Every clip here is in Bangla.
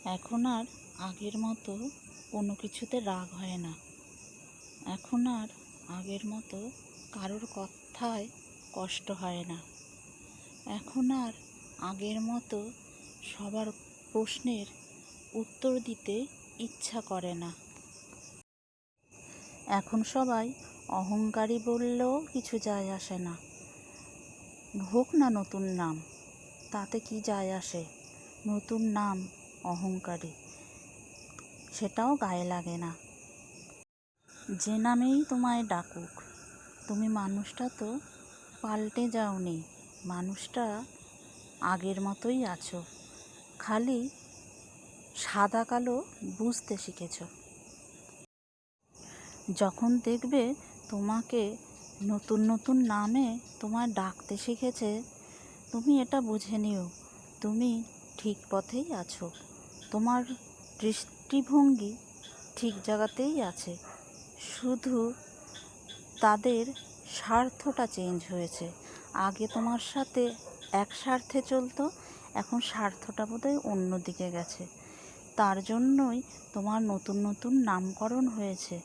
এখন আর আগের মতো কোনো কিছুতে রাগ হয় না। এখন আর আগের মতো কারোর কথায় কষ্ট হয় না। এখন আর আগের মতো সবার প্রশ্নের উত্তর দিতে ইচ্ছা করে না। এখন সবাই অহংকারী বললেও কিছু যায় আসে না। হোক না নতুন নাম, তাতে কি যায় আসে? নতুন নাম অহংকারী, সেটাও গায়ে লাগে না। যে নামেই তোমায় ডাকুক, তুমি মানুষটা তো পাল্টে যাওনি। মানুষটা আগের মতোই আছো, খালি সাদা কালো বুঝতে শিখেছ। যখন দেখবে তোমাকে নতুন নতুন নামে তোমায় ডাকতে শিখেছে, তুমি এটা বুঝে নিও তুমি ঠিক পথেই আছো। তোমার দৃষ্টিভঙ্গি ঠিক জায়গাতেই আছে, শুধু তাদের স্বার্থটা চেঞ্জ হয়েছে। আগে তোমার সাথে এক স্বার্থে চলতো, এখন স্বার্থটা বোধহয় অন্যদিকে গেছে। তার জন্যই তোমার নতুন নতুন নামকরণ হয়েছে।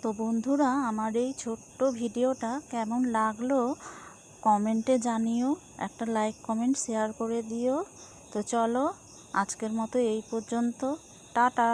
তো বন্ধুরা, আমার এই ছোট্ট ভিডিওটা কেমন লাগলো কমেন্টে জানিও। একটা লাইক কমেন্ট শেয়ার করে দিও। তো চলো, আজকের মতো এই পর্যন্ত। টাটা।